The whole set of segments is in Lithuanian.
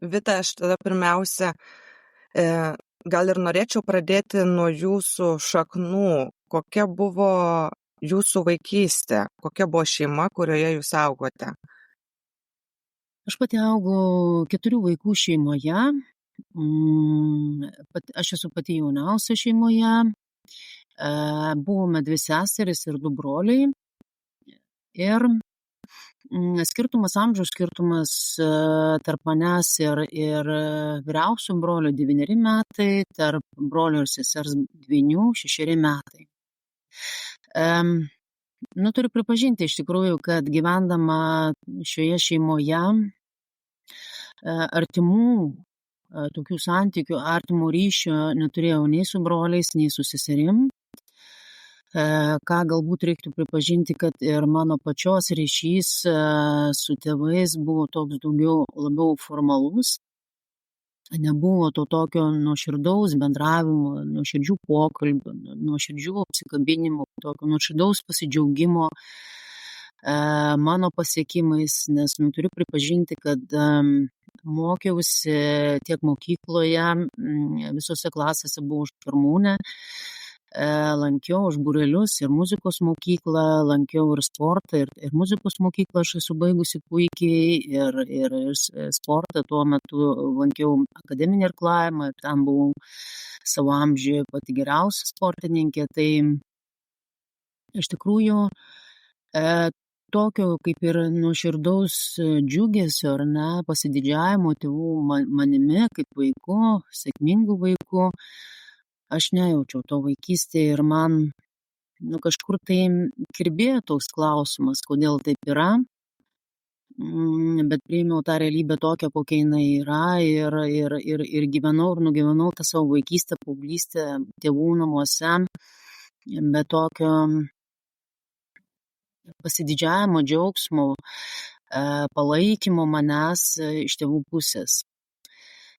Vita, aš tada pirmiausia, gal ir norėčiau pradėti nuo jūsų šaknų. Kokia buvo jūsų vaikystė? Kokia buvo šeima, kurioje jūs augote? Aš pati augau 4 vaikų šeimoje. Aš esu pati jauniausia šeimoje. Buvome 2 seserys ir 2 broliai. Ir amžiaus skirtumas tarp manęs ir vyriausio brolio 9 metai, tarp brolio ir sesers 2 6 metai. Turiu pripažinti iš tikrųjų, kad gyvendama šioje šeimoje artimų tokių santykių, artimo ryšio neturėjau nei su broliais, nei su seserim. Ką galbūt reiktų pripažinti, kad ir mano pačios ryšys su tėvais buvo toks labiau formalus. Nebuvo to tokio nuoširdaus bendravimo, nuoširdžių pokalbių, nuoširdžių apsikabinimų, tokio nuoširdaus pasidžiaugimo mano pasiekimais, nes turiu pripažinti, kad mokiausi tiek mokykloje, visose klasėse buvau už pirmūnę, lankiau už būrelius ir muzikos mokyklą, lankiau ir sportą, ir muzikos mokyklą aš esu baigusi puikiai, ir sportą tuo metu lankiau akademinį irklavimą, ir ten buvau savo amžiuje pati geriausia sportininkė. Tai iš tikrųjų tokio kaip ir nuoširdaus džiugesio, ar ne, pasididžiavimo tėvų manimi kaip vaiku, sėkmingu vaiku, aš nejaučiau to vaikystėje ir man kažkur tai kirbėjo toks klausimas, kodėl taip yra, bet priėmiau tą realybę tokią, kokia jinai yra, ir gyvenau ir nugyvenau tą savo vaikystę, paauglystę tėvų namuose, be tokio pasididžiavimo, džiaugsmo, palaikymo manęs iš tėvų pusės.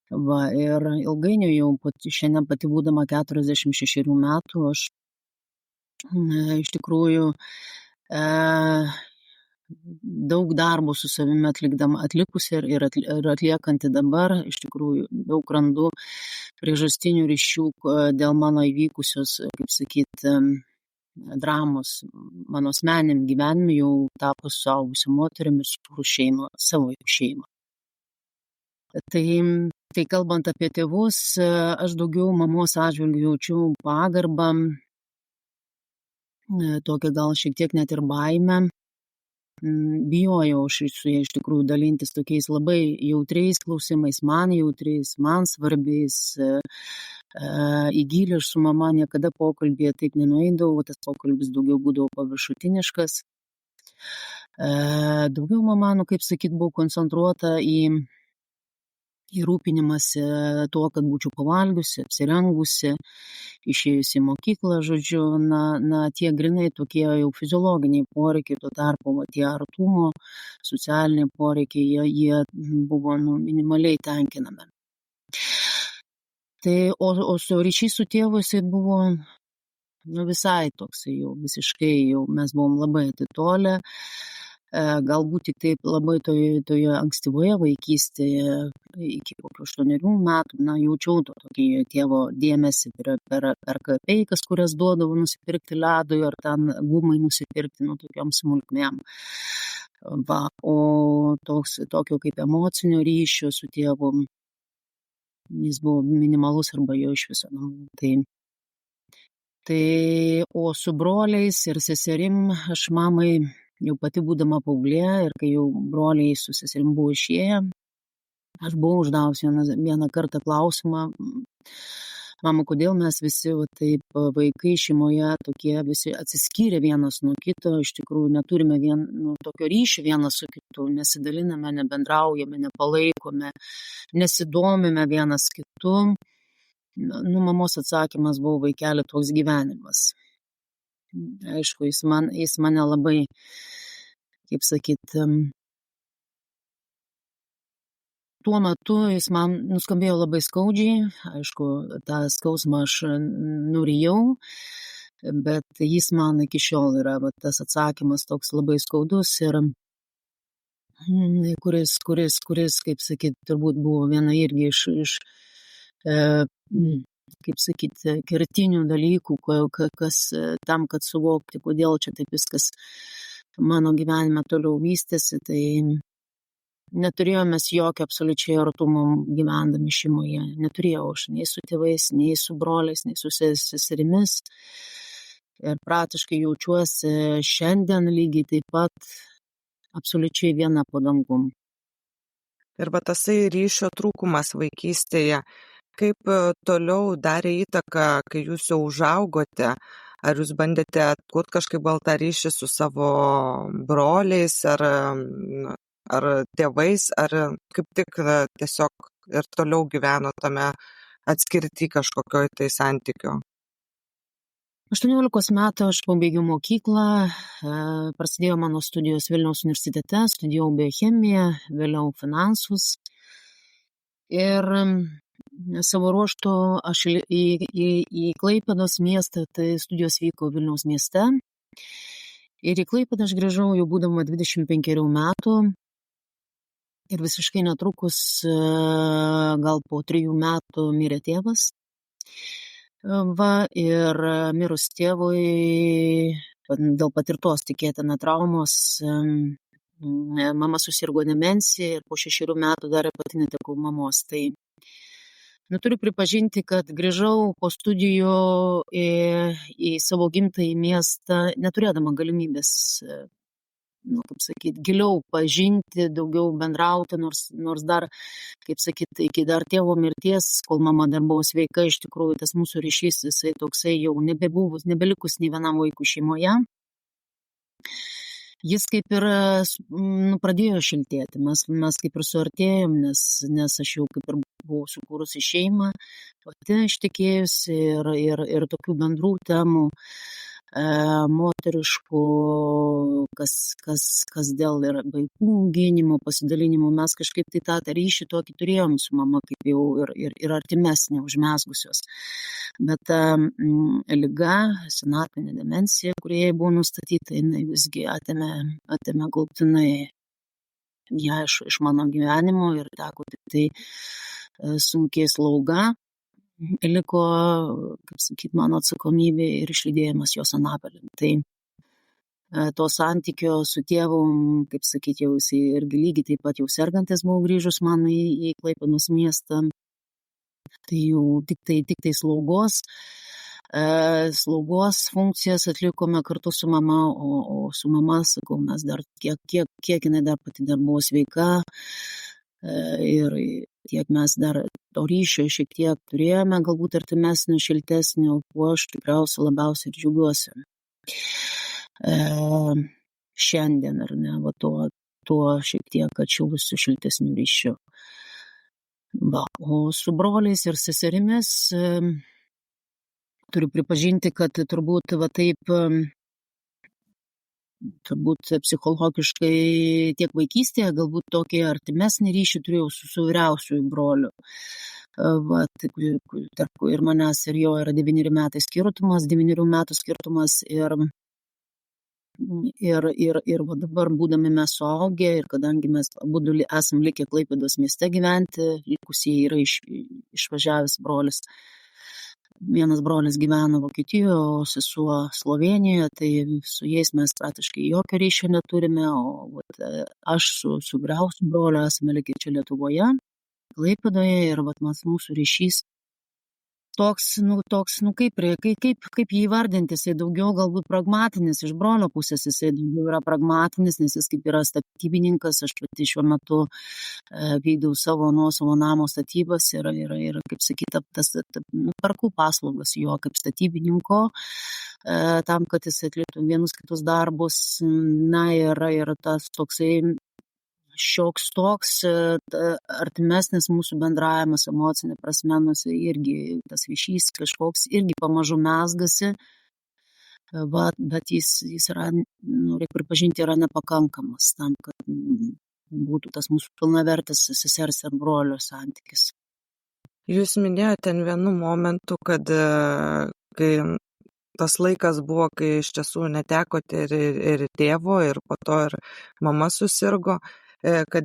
Ir ilgainiui jau šiandien pati būdama 46 metų, aš iš tikrųjų daug darbo su savimi atlikusi ir atliekanti dabar, iš tikrųjų daug randu priežastinių ryšių dėl mano įvykusios, kaip sakyti, dramos mano asmeniniam gyvenime, jau tapus suaugusią moterim ir sukūrus šeimą, savo šeimą. Tai kalbant apie tėvus, aš daugiau mamos atžvilgiu jaučiu pagarbą, tokią gal šiek tiek net ir baimę. Bijojau aš su jais iš tikrųjų dalintis tokiais labai jautriais klausimais, man jautriais, man svarbiais. Į gilį aš su mama niekada pokalbėje taip nenueidavau, tas pokalbis daugiau būdavo paviršutiniškas. Daugiau mama, kaip sakyt, buvo koncentruota į rūpinimąsi tuo, kad būčiau pavalgiusi, apsirengusi, išėjusi į mokyklą, žodžiu, tie grinai tokie jau fiziologiniai poreikiai, tuo tarpu tie artumo, socialiniai poreikiai, jie buvo minimaliai tenkinami. O su ryšys su tėvu jisai buvo visai toksai jau, visiškai jau mes buvom labai atitolę. Galbūt tik taip labai toje ankstyvoje vaikystėje, iki kokio 8 metų, jaučiau tokį tėvo dėmesį per kapeikas, kurias duodavo nusipirkti ledui, ar ten gumai nusipirkti, tokiom smulkmėm. O tokio kaip emocinio ryšio su tėvu, jis buvo minimalus arba jo iš viso. O su broliais ir seserim aš mamai jau pati būdama paauglė, ir kai jau broliai su seserim buvo išėję, aš buvau uždavusi vieną kartą klausimą: mama, kodėl mes visi taip vaikai šeimoje tokie visi atsiskyrę vienas nuo kito, iš tikrųjų neturime tokio ryšio vienas su kitu, nesidaliname, nebendraujame, nepalaikome, nesidomime vienas kitu. Mamos atsakymas buvo: vaikeli, toks gyvenimas. Aišku, jis mane labai, kaip sakyt, tuo metu jis man nuskambėjo labai skaudžiai. Aišku, tą skausmą aš nurijau, bet jis man iki šiol yra tas atsakymas toks labai skaudus. Ir kuris, kaip sakyt, turbūt buvo viena irgi iš kaip sakyt, kertinių dalykų, kas tam, kad suvokti, kodėl čia taip viskas mano gyvenime toliau vystėsi, tai neturėjome mes jokio absoliučiai artumo gyvendami šeimoje. Neturėjau aš nei su tėvais, nei su broliais, nei su seserimis. Ir praktiškai jaučiuosi šiandien lygiai taip pat absoliučiai viena po dangum. Ir va tasai ryšio trūkumas vaikystėje, kaip toliau darė įtaką, kai jūs jau užaugote? Ar jūs bandėte atkurti kažkaip gal tą ryšį su savo broliais ar tėvais, ar kaip tik tiesiog ir toliau gyveno tame atskirti kažkokioj tai santykio? 18 metų aš pabaigiau mokyklą, prasidėjo mano studijos Vilniaus universitete, studijavau biochemiją, vėliau finansus. Ir savo ruožtu aš į Klaipėdos miestą, tai studijos vyko Vilniaus mieste. Ir į Klaipėdą aš grįžau jau būdama 25 metų. Ir visiškai netrukus, gal po 3 metų mirė tėvas. Ir mirus tėvui dėl patirtos tikėtina traumos, mama susirgo demencija ir po 6 metų dar pati netekau mamos. Tai turiu pripažinti, kad grįžau po studijų į savo gimtąjį miestą, neturėdama galimybės, kaip sakyt, giliau pažinti, daugiau bendrauti, nors dar, kaip sakyt, iki dar tėvo mirties, kol mama dar buvo sveika, iš tikrųjų tas mūsų ryšys, jisai toksai jau nebelikus nei vienam vaikų šeimoje. Jis kaip ir pradėjo šiltėti, mes kaip ir suartėjom, nes aš jau kaip ir buvau sukūrusi šeimą, pati ištekėjusi ir tokių bendrų temų, moteriškų, kas dėl ir vaikų auginimo, pasidalinimo, mes kažkaip tai tą ryšį tokį turėjom su mama, kaip jau ir artimesnė užmesgusios. Bet liga, senatvinė demencija, kurie jai buvo nustatyta, jinai visgi atėmė galutinai ją iš mano gyvenimo ir teko tik tai sunkiai slauga. Liko, kaip sakyt, mano atsakomybė ir išlydėjimas jos anapilin. Tai to santykio su tėvu, kaip sakyt, jau jisai irgi lygiai taip pat jau sergantis buvo grįžus man į Klaipėdos miestą. Tai jau tik tai slaugos funkcijas atlikome kartu su mama, o su mama, sakau, mes dar kiek jinai dar pati dar buvo sveika ir tiek mes dar to ryšio šiek tiek turėjome, galbūt artimesnio, šiltesnio, kuo aš tikriausiai labiausiai ir džiaugiuosi. Šiandien, ar ne, tuo šiek tiek atšilusiu šiltesniu ryšiu. O su broliais ir seserimis turiu pripažinti, kad turbūt psichologiškai tiek vaikystėje, galbūt tokį artimesnį ryšį turėjau su vyriausiuoju broliu. Tarp ir manęs ir jo yra 9 metų skirtumas ir dabar būdami mes suaugę ir kadangi mes abudu esam likę Klaipėdos mieste gyventi, likusieji yra išvažiavęs brolis. Vienas brolis gyvena Vokietijoje, o sesuo Slovenijoje, tai su jais mes praktiškai jokio ryšio neturime, o aš su vyriausiu broliu esame likę čia Lietuvoje, Klaipėdoje ir mūsų ryšys toks, kaip jį įvardinti, jisai daugiau galbūt pragmatinis, iš brolio pusės jisai daugiau yra pragmatinis, nes jis kaip yra statybininkas, aš pati šiuo metu vykdau savo nuosavo namo statybas ir kaip sakyt, perku paslaugas jo kaip statybininko, tam, kad jis atliktų vienus kitus darbus, ir tas toksai šioks toks artimesnis mūsų bendravimas emocinė prasme, irgi tas ryšys kažkoks irgi pamažu mezgasi, bet jis yra, reikia pripažinti, yra nepakankamas tam, kad būtų tas mūsų pilnavertis sesers ir brolio santykis. Jūs minėjote ten vienu momentu, kad kai tas laikas buvo, kai iš tiesų netekote ir tėvo, ir po to ir mama susirgo. kad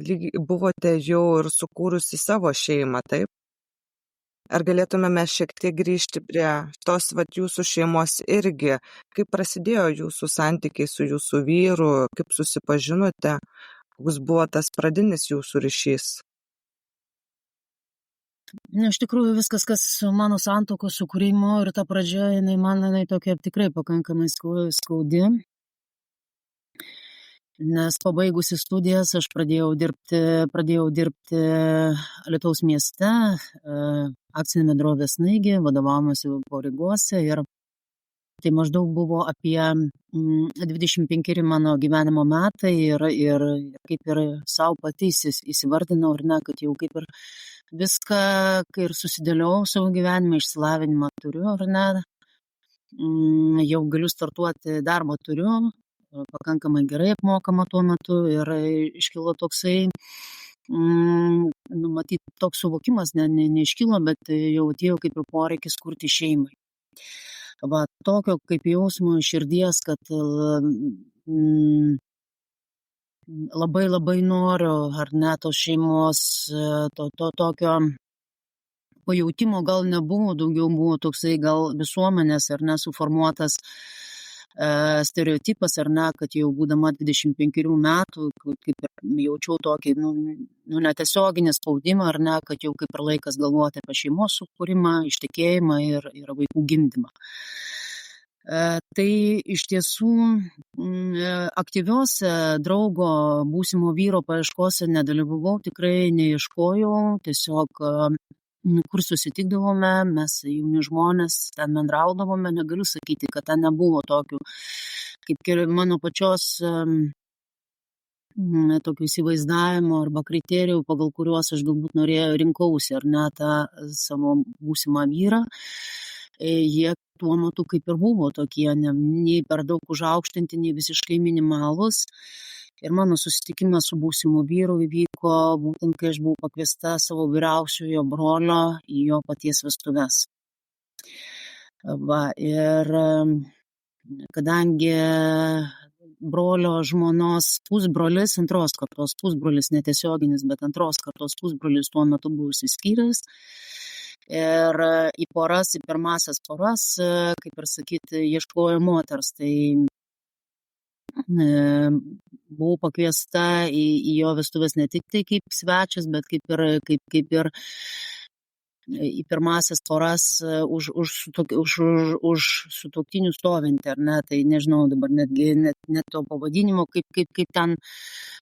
buvote jau ir sukūrusi savo šeimą, taip? Ar galėtumėme šiek tiek grįžti prie tos jūsų šeimos irgi, kaip prasidėjo jūsų santykiai su jūsų vyru, kaip susipažinote, koks buvo tas pradinis jūsų ryšys? Iš tikrųjų viskas, kas su mano santuokos sukūrimo ir ta pradžia, jinai tokia tikrai pakankamai skaudi. Nes pabaigusi studijas aš pradėjau dirbti Alytaus mieste, akcinė bendrovė Snaigė, vadovavimuose pareigose ir tai maždaug buvo apie 25 mano gyvenimo metai ir kaip ir savo pati įsivardinau, ar ne, kad jau kaip ir viską, kai ir susidėliau savo gyvenimą, išsilavinimą turiu, ar ne, jau galiu startuoti, darbą turiu, pakankamai gerai apmokama tuo metu ir iškilo toksai, matyt, toks suvokimas, neiškilo, bet jau atėjo kaip ir poreikis kurti šeimai. Va, tokio kaip jausmo širdies, kad labai labai noriu, ar ne, tos šeimos, to tokio pajautimo gal nebuvo, daugiau buvo toksai gal visuomenės, ar ne, suformuotas stereotipas, ar ne, kad jau būdama 25 metų, kaip jaučiau tokį, netiesioginį spaudimą, ar ne, kad jau kaip ir laikas galvoti apie šeimos sukūrimą, ištekėjimą ir vaikų gimdymą. Tai iš tiesų aktyviose draugo būsimo vyro paieškose nedalyvavau, tikrai neieškojau, tiesiog kur susitikdavome, mes jauni žmonės ten bendraudavome, negaliu sakyti, kad ten nebuvo tokių, kaip mano pačios tokių įsivaizdavimo arba kriterijų, pagal kuriuos aš galbūt rinkausi, ar ne, tą savo būsimą vyrą. Jie tuo metu kaip ir buvo tokie, nei per daug užaukštinti, nei visiškai minimalus. Ir mano susitikimas su būsimu vyru įvyko būtent, kai aš buvau pakviesta savo vyriausiojo brolio į jo paties vestuves. Va, ir kadangi brolio žmonos pusbrolis, antros kartos pusbrolis, netiesioginis, bet antros kartos pusbrolis tuo metu buvo išsiskyręs. Ir į pirmasias poras, kaip ir sakyti, ieškojo moters. Tai buvau pakviesta į jo vestuves ne tik tai kaip svečias, bet kaip ir į pirmasias poras už sutuoktinių stovinti, ar ne, tai nežinau dabar netgi net to pavadinimo, kaip ten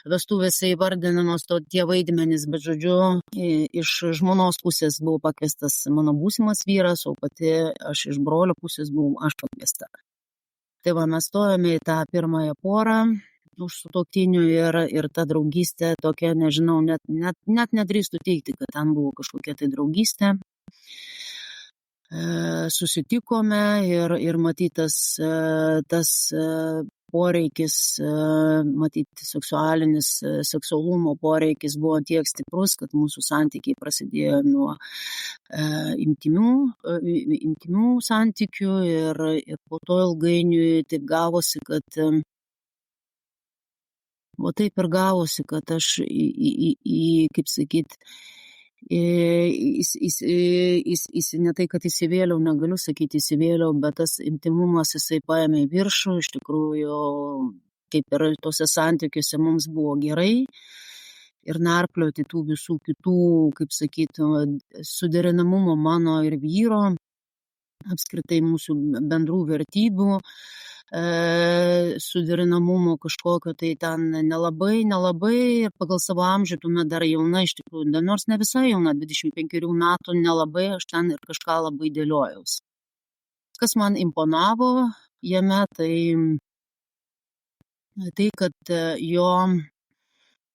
vestuvėse įvardinamos tie vaidmenys, bet žodžiu, iš žmonos pusės buvo pakviestas mano būsimas vyras, o pati aš iš brolio pusės buvau aš pakviesta. Tai va, mes stojame į tą pirmąją porą už sutuoktinių ir ta draugystė tokia, nežinau, net nedrįstu teikti, kad ten buvo kažkokia tai draugystė. Susitikome ir matytas tas poreikis, matyti seksualumo poreikis buvo tiek stiprus, kad mūsų santykiai prasidėjo nuo intymių santykių ir po to ilgainiui taip gavosi, kad aš kaip sakyt, ne tai, kad įsivėliau, negaliu sakyti įsivėliau, bet tas intimumas jisai paėmė viršų, iš tikrųjų, kaip ir tose santykiuose mums buvo gerai ir narplioti tų visų kitų, kaip sakytų, suderinamumo mano ir vyro, apskritai mūsų bendrų vertybių, suderinamumo kažkokio, tai ten nelabai ir pagal savo amžių tuomet dar jauna, iš tikrųjų, nors ne visai jauna, 25 metų, nelabai aš ten ir kažką labai dėliojaus. Kas man imponavo jame, tai kad jo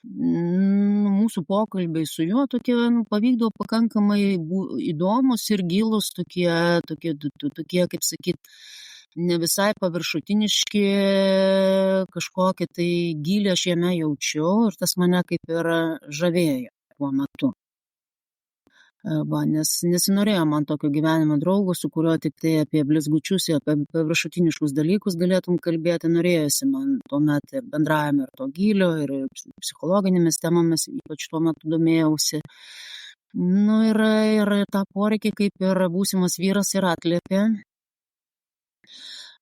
mūsų pokalbiai su juo tokie pavykdavo pakankamai įdomus ir gilus, tokie, kaip sakyt, ne visai paviršutiniški, kažkokie tai gilį aš jame jaučiau ir tas mane kaip ir žavėjo tuo metu. Nes nesinorėjo man tokio gyvenimo draugo, su kuriuo tik tai apie blizgučius, apie viršutiniškus dalykus galėtum kalbėti. Norėjosi man tuomet ir bendravime, ir to gylio, ir psichologinėmis temomis, ypač tuo metu domėjausi. Ir tą poreikį, kaip ir būsimas vyras, ir atliepė.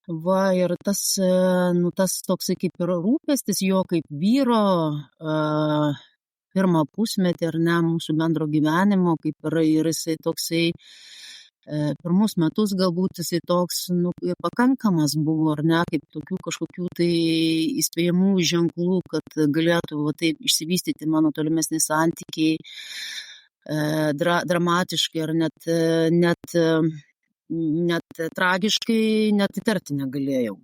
Ir tas toksai kaip ir rūpestis jo kaip vyro, pirmą pusmetį ar ne mūsų bendro gyvenimo, kaip ir jisai toksai, pirmus metus galbūt jisai toks, pakankamas buvo, ar ne, kaip tokių kažkokių tai įspėjamų ženklų, kad galėtų taip išsivystyti mano tolimesni santykiai, dramatiškai ar net tragiškai, net įtarti negalėjau.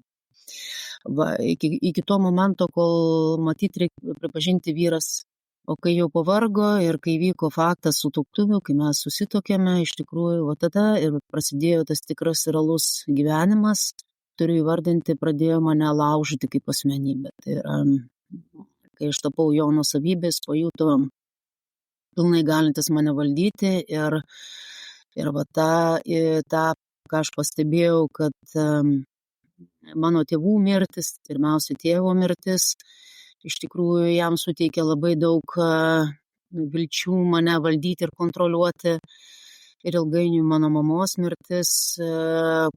Iki to momento, kol matyt reikia pripažinti vyras, o kai jau pavargo ir kai vyko faktas sutuoktuvių, kai mes susitokėme, iš tikrųjų, tada ir prasidėjo tas tikras realus gyvenimas, turiu įvardinti, pradėjo mane laužyti kaip asmenybę. Tai yra, kai aš tapau jo nuosavybės, pajuto pilnai galintis mane valdyti ir tą, ką aš pastebėjau, kad mano tėvų mirtis, pirmiausia tėvo mirtis, iš tikrųjų jam suteikė labai daug vilčių mane valdyti ir kontroliuoti. Ir ilgainiui mano mamos mirtis,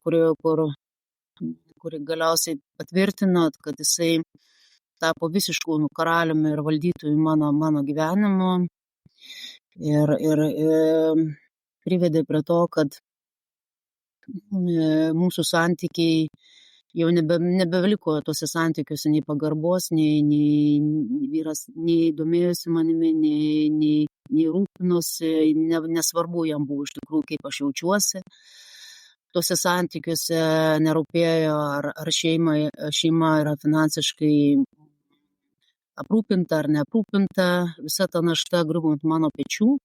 kuri galiausiai patvirtino, kad jisai tapo visiškų karaliumi ir valdytojų mano gyvenimo. Ir privedė prie to, kad mūsų santykiai jau nebeliko tose santykiuose nei pagarbos, nei vyras nei domėjosi manimi, nei rūpinosi, nesvarbu jam buvo iš tikrųjų, kaip aš jaučiuosi. Tose santykiuose nerūpėjo, ar šeima yra finansiškai aprūpinta ar neaprūpinta, visa ta našta griuvo ant mano pečių.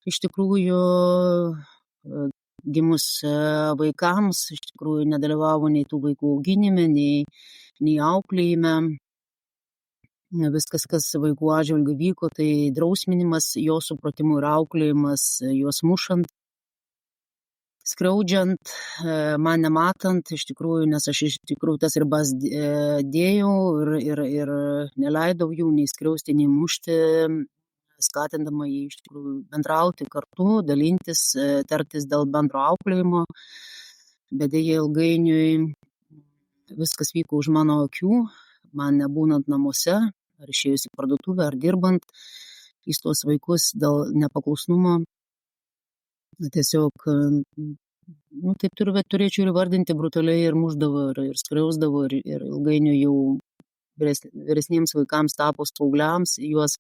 Iš tikrųjų, gimus vaikams, iš tikrųjų nedalyvavo nei tų vaikų auginime, nei auklėjime. Viskas, kas vaikų atžvilgiu vyko, tai drausminimas, jo supratimu ir auklėjimas, juos mušant, skriaudžiant, man nematant, iš tikrųjų, nes aš iš tikrųjų tas ribas dėjau ir neleidau jų nei skriausti, nei mušti, skatindama jį iš tikrųjų bendrauti kartu, dalintis, tartis dėl bendro auklėjimo, bet dėja ilgainiui viskas vyko už mano akių, man nebūnant namuose, ar išėjus į parduotuvę, ar dirbant, jis tuos vaikus dėl nepaklusnumo tiesiog, taip turėčiau ir vardinti brutaliai ir muždavo, ir skriausdavo, ir ilgainiui jau vyresniems vaikams tapus paaugliams, juos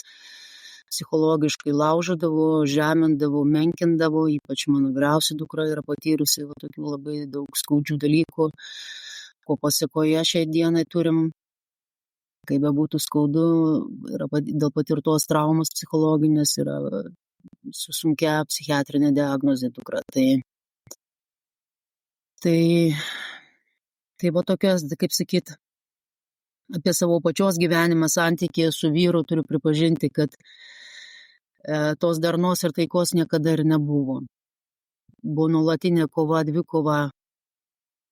psichologiškai laužydavo, žemindavo, menkindavo, ypač mano vyriausia dukra yra patyrusi tokių labai daug skaudžių dalykų, ko pasekoje šiai dienai turim, kaip bebūtų skaudu, dėl patirtos traumos psichologinės yra su sunkia psichiatrinė diagnozė dukra. Tai va tokias, kaip sakyt, apie savo pačios gyvenimą santykį su vyru turiu pripažinti, kad tos darnos ir taikos niekada ir nebuvo. Buvo nuolatinė kova, dvikova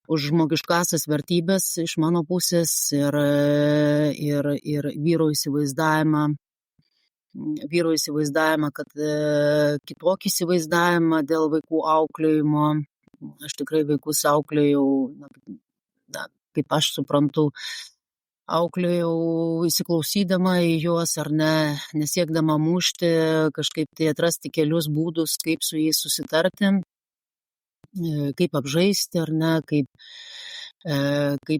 už žmogiškasias vertybės iš mano pusės ir vyro įsivaizdavimą, kad kitokį įsivaizdavimą dėl vaikų auklėjimo. Aš tikrai vaikus auklėjau, kaip aš suprantu, auklėjau įsiklausydama į juos ar ne, nesiekdama mušti, kažkaip tai atrasti kelius būdus, kaip su jais susitarti, kaip apžaisti ar ne, kaip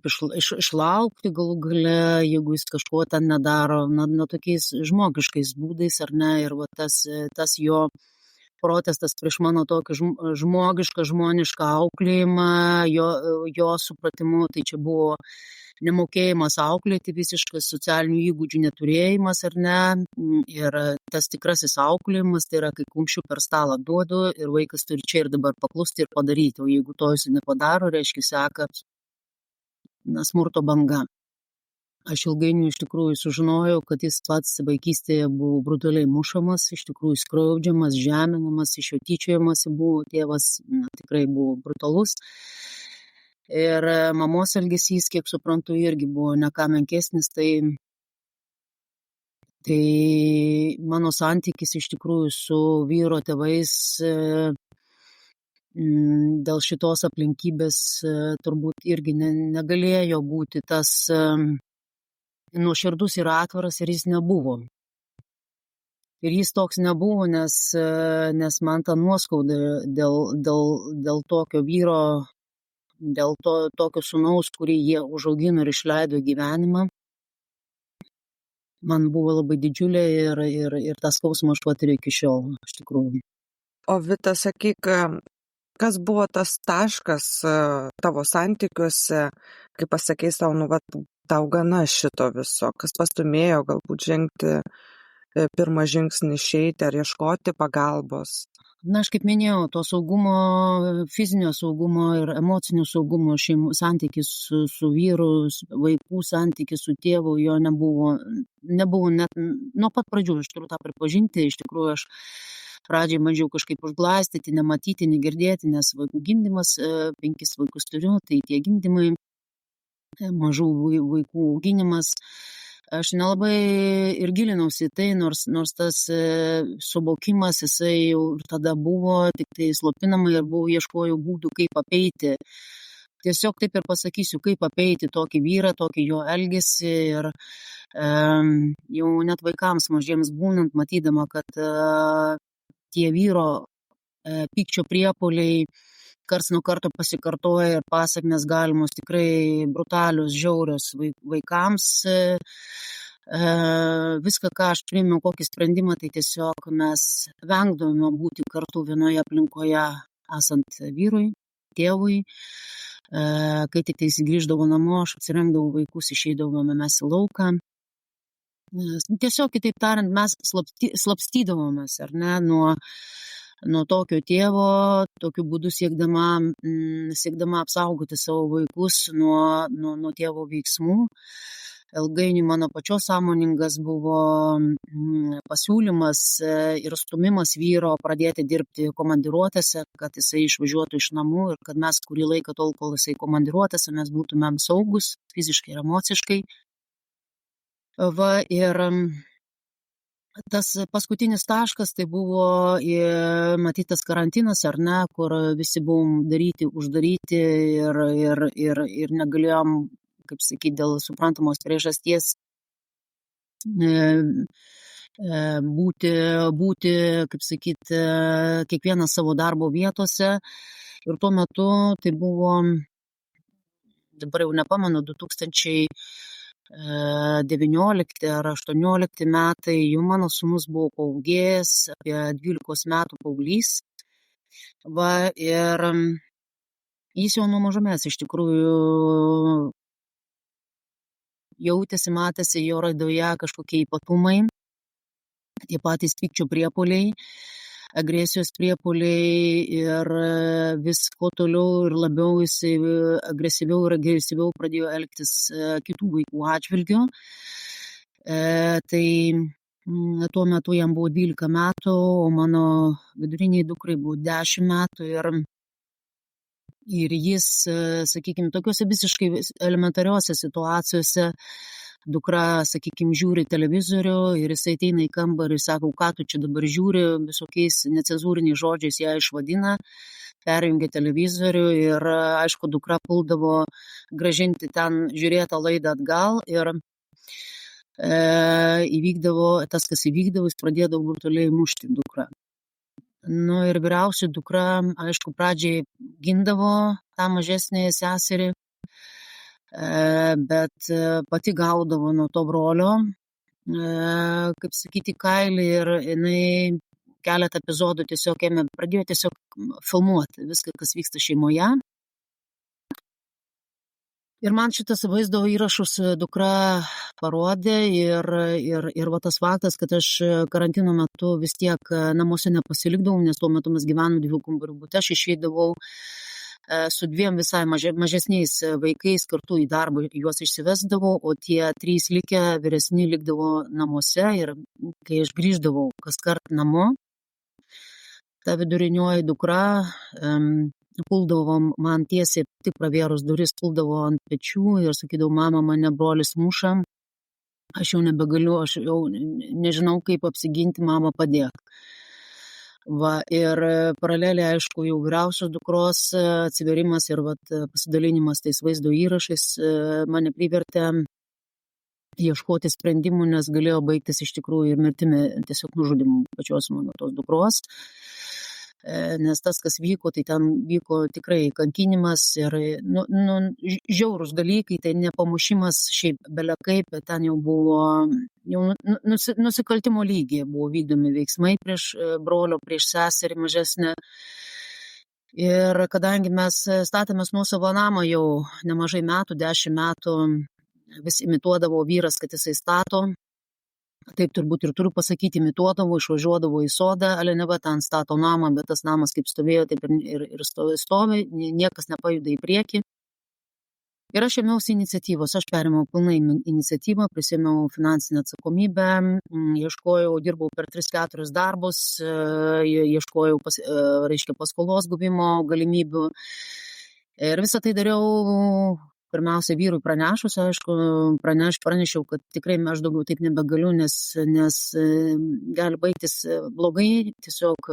išlaukti galų gale, jeigu jis kažko ten nedaro, tokiais žmogiškais būdais ar ne, ir va tas jo protestas prieš mano tokį žmonišką auklėjimą, jo supratimu, tai čia buvo nemokėjimas auklėti, visiškas socialinių įgūdžių neturėjimas ar ne, ir tas tikrasis auklėjimas, tai yra, kai kumščių per stalą duodu ir vaikas turi čia ir dabar paklusti ir padaryti, o jeigu to jis nepadaro, reiškia seka smurto banga. Aš ilgainiui iš tikrųjų sužinojau, kad jis pats vaikystėje buvo brutaliai mušamas, iš tikrųjų skriaudžiamas, žeminamas, iš jo tyčiojamasi buvo, tėvas tikrai buvo brutalus. Ir mamos elgesys, kiek suprantu, irgi buvo ne ką menkesnis, tai mano santykis iš tikrųjų su vyro tėvais dėl šitos aplinkybės turbūt irgi negalėjo būti tas nuoširdus ir atviras, ir jis nebuvo. Ir jis toks nebuvo, nes man ta nuoskauda dėl tokio vyro, dėl tokio sūnaus, kurį jie užaugino ir išleido gyvenimą, man buvo labai didžiulė ir tą skausmą aš patiriu iki šiol, iš tikrųjų. O Vita, sakyk, kas buvo tas taškas tavo santykiuose, kai pasakei savo, tau gana šito viso, kas pastumėjo galbūt žengti pirmą žingsnį, išeiti ar ieškoti pagalbos? Na, aš kaip minėjau, to saugumo, fizinio saugumo ir emocinio saugumo šeimų santykis su vyru, vaikų santykis su tėvu, jo nebuvo net nuo pat pradžių, aš turiu tą pripažinti, iš tikrųjų aš pradžiai bandžiau kažkaip užglaistyti, nematyti, negirdėti, nes vaikų gimdymas, 5 vaikus turiu, tai tie gimdymai, mažų vaikų auginimas. Aš nelabai ir gilinausi tai, nors tas suvokimas, jisai jau tada buvo, tik tai slopinamai ir ieškojau būdų, kaip apeiti. Tiesiog taip ir pasakysiu, kaip apeiti tokį vyrą, tokį jo elgesį ir jau net vaikams mažiems būnant, matydama, kad tie vyro pykčio priepuoliai karts nuo karto pasikartoja ir pasekmės galimos tikrai brutalios, žiaurios vaikams. Viską, ką aš priėmiau, kokį sprendimą, tai tiesiog mes vengdavome būti kartu vienoje aplinkoje esant vyrui, tėvui. Kai tik tai grįždavau namo, aš atsirengdavau vaikus, išeidavome mes į lauką. Tiesiog, kitaip tariant, mes slapstydavomės, ar ne, nuo tokio tėvo, tokiu būdu siekdama apsaugoti savo vaikus nuo tėvo veiksmų. Ilgainiui mano pačios sąmoningas buvo pasiūlymas ir stumimas vyro pradėti dirbti komandiruotėse, kad jisai išvažiuotų iš namų ir kad mes kurį laiką tol, kol jisai komandiruotėse, mes būtumėm saugus fiziškai ir emociškai. Ir tas paskutinis taškas tai buvo matytas karantinas, ar ne, kur visi buvom uždaryti ir negalėjom, kaip sakyti, dėl suprantamos priežasties būti, kaip sakyti, kiekvienas savo darbo vietose. Ir tuo metu tai buvo, dabar jau nepamenu, 2019 ar 18 metai, jau mano sūnus buvo paauglys, apie 12 metų paauglys. Ir jis jau nuo mažumės iš tikrųjų jautėsi, matėsi jo raidoje kažkokie ypatumai, tie patys pykčio priepuoliai, agresijos priepuoliai ir vis kuo toliau ir labiau jisai agresyviau pradėjo elgtis kitų vaikų atžvilgiu. Tai tuo metu jam buvo 12 metų, o mano viduriniai dukrai buvo 10 metų ir jis, sakykime, tokiuose visiškai elementariuose situacijose dukra, sakykime, žiūri televizorių ir jisai ateina į kambarį ir sako, ką tu čia dabar žiūri, visokiais necenzūriniais žodžiais ją išvadina, perjungia televizorių ir, aišku, dukra puldavo grąžinti ten žiūrėtą laidą atgal ir įvykdavo, tas, kas įvykdavo, jis pradėdavo brutaliai mušti dukrą. Ir vyriausia dukra, aišku, pradžiai gindavo tą mažesnę seserį, bet pati gaudavo nuo to brolio, kaip sakyti, kailį ir jinai keletą epizodų pradėjo tiesiog filmuoti viską, kas vyksta šeimoje. Ir man šitas vaizdo įrašus dukra parodė ir va tas faktas, kad aš karantino metu vis tiek namuose nepasilikdavau, nes tuo metu mes gyvenom 2 kambarių bute, aš išeidavau su 2 visai mažesniais vaikais kartu į darbą juos išsivesdavau, o tie 3 likę vyresni likdavo namuose ir kai aš grįždavau kaskart namo, ta vidurinioji dukra puldavo man tiesiai, tik pravėrus duris, puldavo ant pečių ir sakydavo, mama, mane brolis muša, aš jau nebegaliu, aš jau nežinau, kaip apsiginti, mama, padėk. Va, ir paraleliai, aišku, jau vyriausios dukros atsiverimas ir pasidalinimas tais vaizdo įrašais mane privertė ieškoti sprendimų, nes galėjo baigtis iš tikrųjų ir mirtimi, tiesiog nužudymu pačios mano tos dukros. Nes tas, kas vyko, tai ten vyko tikrai kankinimas ir žiaurūs dalykai, tai nepamušimas šiaip belekaip, bet ten jau buvo nusikaltimo lygiai buvo vykdomi veiksmai prieš brolio, prieš seserį mažesnę. Ir kadangi mes statėmės nuosavą namą jau nemažai metų, 10 metų, vis imituodavo vyras, kad jisai stato. Taip turbūt ir turiu pasakyti, imituodavo, išvažiuodavo į sodą, ale neva ten stato namą, bet tas namas kaip stovėjo, taip ir stovi, niekas nepajuda į priekį. Ir aš ėmiausi iniciatyvos, aš perėmiau pilnai iniciatyvą, prisėmiau finansinę atsakomybę, dirbau per 3-4 darbus, ieškojau, paskolos gavimo galimybių. Ir visą tai dariau pirmiausia vyrui pranešus, aišku, pranešiau, kad tikrai aš daugiau taip nebegaliu, nes gali baigtis blogai, tiesiog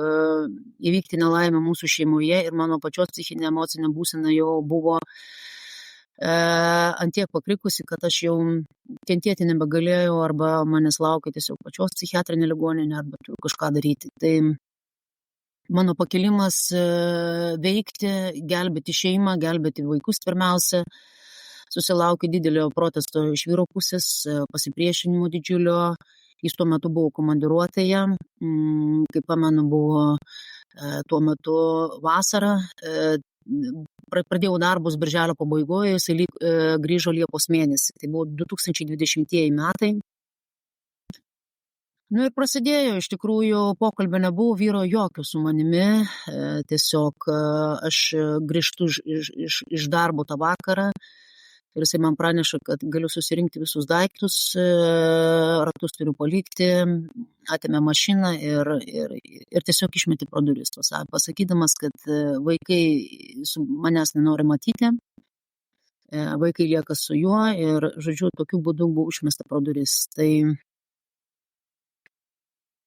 įvykti nelaimę mūsų šeimoje ir mano pačios psichinė emocinė būsena jau buvo ant tiek pakrikusi, kad aš jau kentėti nebegalėjau arba manęs laukia tiesiog pačios psichiatrinė ligoninė arba turiu kažką daryti. Tai mano pakelimas veikti, gelbėti šeimą, gelbėti vaikus pirmiausia, susilaukė didelio protesto iš vyro pusės, pasipriešinimo didžiulio. Jis tuo metu buvo komandiruotėje, kaip pamenu, buvo tuo metu vasara. Pradėjau darbus birželio pabaigoje, jis grįžo Liepos mėnesį. Tai buvo 2020 metai. Ir prasidėjo, iš tikrųjų, pokalbio nebuvo, vyro jokio su manimi. Tiesiog aš grįžtu iš darbo tą vakarą. Ir jisai man praneša, kad galiu susirinkti visus daiktus, ratus turiu palikti, atėmė mašiną ir tiesiog išmetė pro duris, pasakydamas, kad vaikai manęs nenori matyti, vaikai lieka su juo ir, žodžiu, tokiu būdu buvo išmesta pro duris. Tai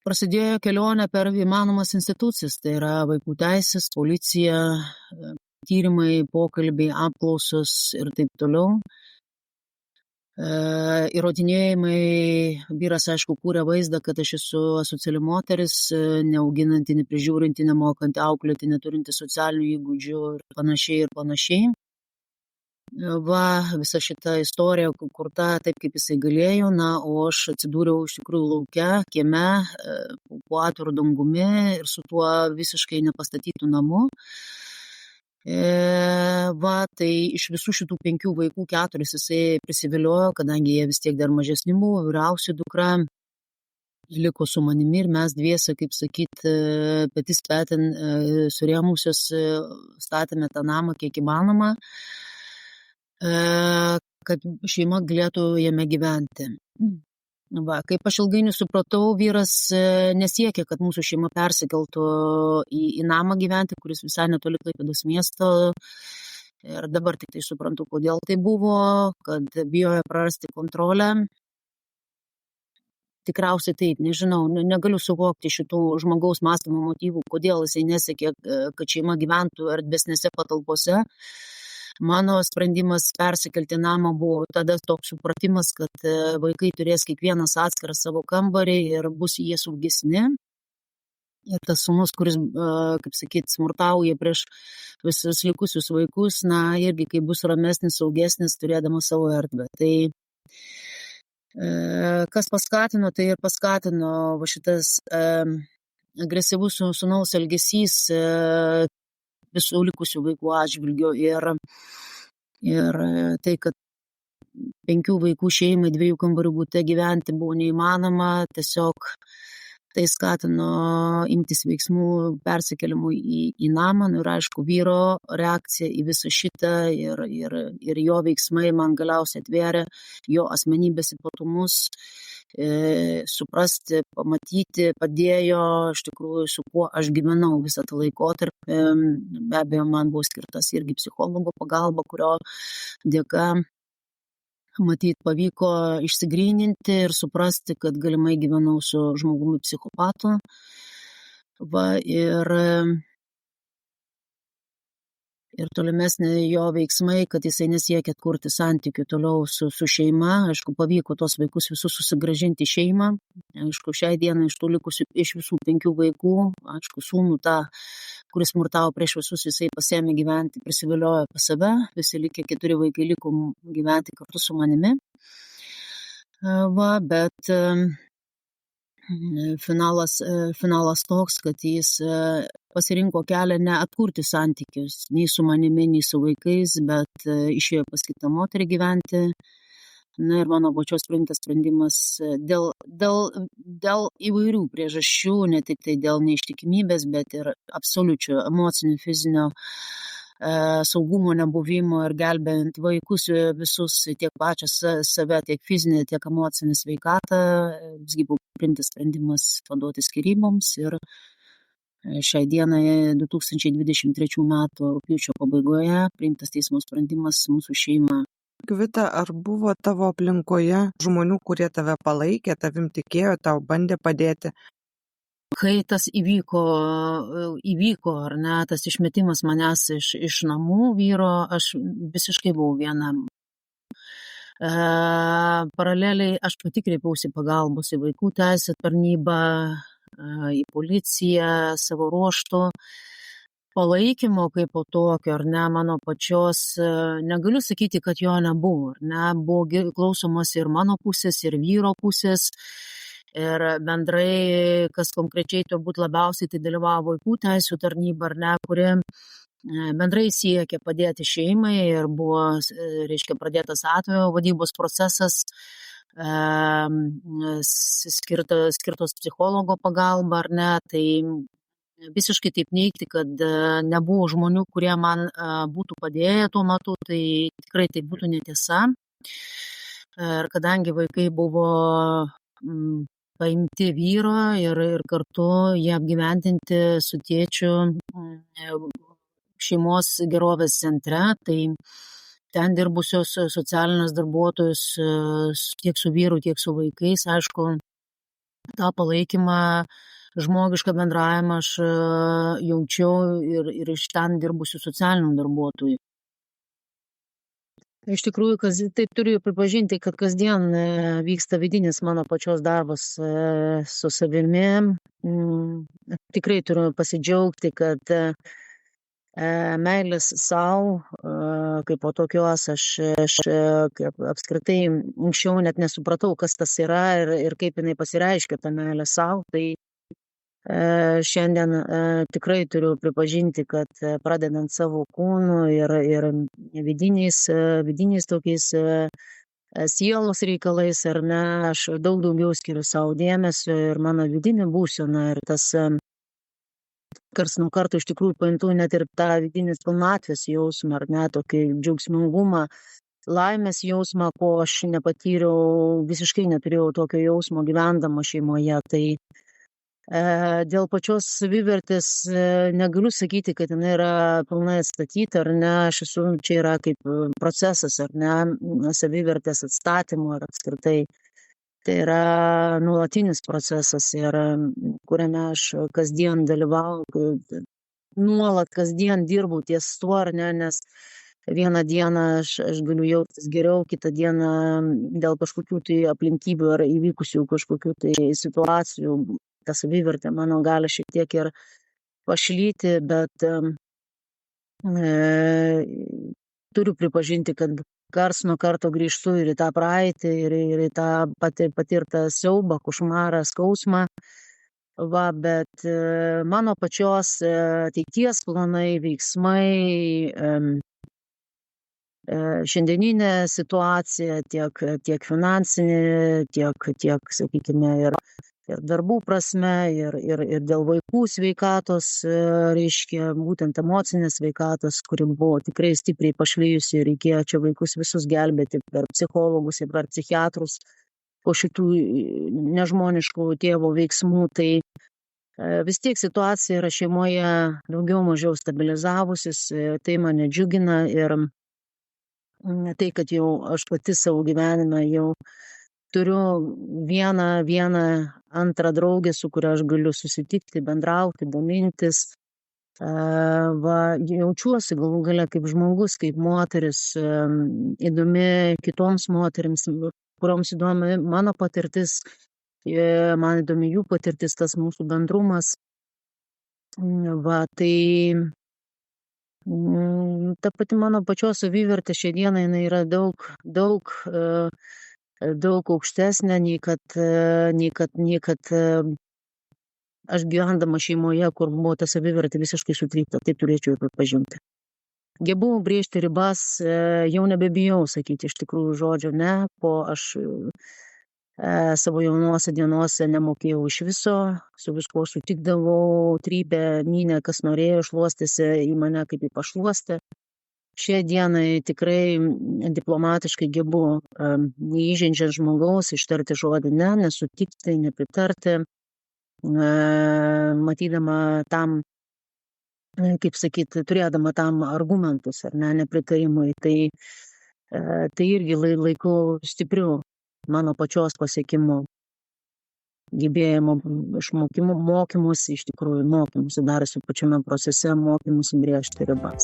prasidėjo kelionė per įmanomas institucijas, tai yra vaikų teisės, policija, tyrimai, pokalbiai, apklausos ir taip toliau. Įrodinėjimai, vyras, aišku, kūrė vaizdą, kad aš esu asociali moteris, neauginanti, neprižiūrinti, nemokanti auklėti, neturinti socialinių įgūdžių ir panašiai. Va, visa šita istorija kurta taip, kaip jisai galėjo, o aš atsidūriau iš tikrųjų lauke, kieme, po atviru dangumi ir su tuo visiškai nepastatytų namu. Va, tai iš visų šitų 5 vaikų 4 jisai prisiviliojo, kadangi jie vis tiek dar mažesni buvo, vyriausia dukra liko su manimi ir mes dviese, kaip sakyt, petys petin surėmusios statėme tą namą kiek įmanoma, kad šeima galėtų jame gyventi. Va, kaip aš ilgainiui supratau, vyras nesiekė, kad mūsų šeima persikeltų į namą gyventi, kuris visai netoli Klaipėdos miesto. Ir dabar tik tai suprantu, kodėl tai buvo, kad bijojo prarasti kontrolę. Tikriausiai taip, nežinau, negaliu suvokti šitų žmogaus mąstymo motyvų, kodėl jisai nesiekė, kad šeima gyventų erdvesnėse patalpose. Mano sprendimas persikelti namą buvo tada toks supratimas, kad vaikai turės kiekvienas atskirą savo kambarį ir bus jie saugesni. Ir tas sūnus, kuris, kaip sakyt, smurtauja prieš visus likusius vaikus, irgi kai bus ramesnis, saugesnis, turėdamas savo erdvę. Tai kas paskatino, tai ir paskatino va šitas agresyvus sūnaus elgesys visų likusių vaikų atžvilgiu ir tai, kad 5 vaikų šeimai 2 kambarių bute gyventi buvo neįmanoma, tiesiog Tai skatino imtis veiksmų persikėlimų į namą, ir aišku, vyro reakcija į visą šitą ir jo veiksmai man galiausiai atvėrė jo asmenybės ypatumus, suprasti, pamatyti, padėjo iš tikrųjų, su kuo aš gyvenau visą tą laikotarpį. Be abejo, man buvo skirtas irgi psichologo pagalba, kurio dėka matyt pavyko išsigryninti ir suprasti, kad galimai gyvenau su žmogumi psichopatu. Ir tolimesnė jo veiksmai, kad jisai nesiekia atkurti santykių toliau su šeima. Aišku, pavyko tos vaikus visus susigrąžinti į šeimą. Aišku, šiai dienai iš visų 5 vaikų, aišku, sūnų tą, kuris smurtavo prieš visus, jisai pasiėmė gyventi, prisiviliojo pas save. Visi likę 4 vaikai liko gyventi kartu su manimi. Bet finalas toks, kad jis pasirinko kelią ne atkurti santykius nei su manimi, nei su vaikais, bet išėjo pas kitą moterį gyventi. Na ir mano pačios priimtas sprendimas dėl įvairių priežasčių, ne tik tai dėl neištikimybės, bet ir absoliučio emocinio, fizinio saugumo nebuvimo ir gelbėjant vaikus visus, tiek pačią save, tiek fizinę, tiek emocinę sveikatą, visgi buvo priimtas sprendimas paduoti skyryboms ir šiai dienai 2023 metų rugpjūčio pabaigoje priimtas teismo sprendimas mūsų šeima. Vita, ar buvo tavo aplinkoje žmonių, kurie tave palaikė, tavim tikėjo, tau bandė padėti? Kai tas įvyko, ar ne, tas išmetimas manęs iš namų vyro, aš visiškai buvau viena. Paraleliai aš pati kreipiausi pagalbos į vaikų teisės tarnybą, į policiją savo ruožtu. Palaikymo kaip po tokio, ar ne, mano pačios, negaliu sakyti, kad jo nebuvo, ar ne, buvo klausomas ir mano pusės, ir vyro pusės. Ir bendrai, kas konkrečiai turbūt labiausiai, tai dalyvavo vaikų teisų tarnyba, ar ne, kuri bendrai siekia padėti šeimai ir buvo, pradėtas atvejo vadybos procesas, skirtos psichologo pagalba, ar ne, tai visiškai taip neigti, kad nebuvo žmonių, kurie man būtų padėję tuo metu, tai tikrai tai būtų netiesa. Ir kadangi vaikai buvo paimti vyro ir kartu jie apgyvendinti su tėčiu šeimos gerovės centre, tai ten dirbusios socialinės darbuotojus tiek su vyru, tiek su vaikais, aišku, tą palaikymą, žmogišką bendravimą aš jaučiau ir iš ten dirbusių socialinių darbuotojų. Iš tikrųjų, taip turiu pripažinti, kad kasdien vyksta vidinis mano pačios darbas su savimi. Tikrai turiu pasidžiaugti, kad meilės savo, kaip po tokios, aš apskritai anksčiau net nesupratau, kas tas yra ir kaip jinai pasireiškia ta meilė savo. Tai šiandien tikrai turiu pripažinti, kad pradedant savo kūnu ir vidiniais tokiais sielos reikalais, ar ne, aš daug daugiau skiriu savo dėmesio ir mano vidinė būsena ir tas karts nuo karto iš tikrųjų pajuntu net ir tą vidinės pilnatvės jausmą, ar ne, tokį džiaugsmingumą, laimės jausmą, ko aš nepatyriau, visiškai neturėjau tokio jausmo gyvendama šeimoje. Tai dėl pačios savivertės negaliu sakyti, kad jinai yra pilnai atstatyta, ar ne, čia yra kaip procesas, ar ne, savivertės atstatymo ar apskritai. Tai yra nuolatinis procesas, ir kuriame aš kasdien dalyvauju, nuolat kasdien dirbu ties tuo, ar ne, nes vieną dieną aš galiu jaustis geriau, kitą dieną dėl kažkokių tai aplinkybių ar įvykusių kažkokių tai situacijų ta savivertė mano gali šiek tiek ir pašlyti, bet turiu pripažinti, kad karts nuo karto grįžtu ir į tą praeitį, ir į tą patirtą siaubą, košmarą, skausmą. Bet mano pačios ateities planai, veiksmai, šiandieninė situacija, tiek finansinė, tiek, sakykime, ir ir darbų prasme, ir dėl vaikų sveikatos, reiškia, būtent emocinės sveikatos, kuri buvo tikrai stipriai pašlyjusi ir reikėjo čia vaikus visus gelbėti per psichologus ir per psichiatrus po šitų nežmoniškų tėvo veiksmų. Tai vis tiek situacija yra šeimoje daugiau mažiau stabilizavusis, tai mane džiugina ir tai, kad jau aš pati savo gyvenime jau turiu vieną antrą draugę, su kuria aš galiu susitikti, bendrauti, dalintis. Jaučiuosi galų gale kaip žmogus, kaip moteris, įdomi kitoms moterims, kurioms įdomi mano patirtis, man įdomi jų patirtis, tas mūsų bendrumas. Tai ta pati mano pačios savivertė šią dieną jinai yra daug aukštesnė nei kad aš gyvendama šeimoje, kur buvo ta savivertė visiškai sutrypta, tai turėčiau pripažinti. Gebu brėžti ribas, jau nebebijau sakyti iš tikrųjų žodžio ne, po aš savo jaunuose dienose nemokėjau iš viso, su viskuo sutikdavau, trypė, mynė, kas norėjo, šluostėsi į mane kaip į pašluostę. Šią dieną tikrai diplomatiškai gebu neįženčiant žmogaus ištarti žodį ne, nesutikti, nepritarti, matydama tam, kaip sakyti, turėdama tam argumentus ar ne, nepritarimui. Tai irgi laikau stipriu mano pačios pasiekimu, gebėjimo išmokimų, mokymus, iš tikrųjų mokymus, dar esu pačiame procese mokymus brėžti ribas.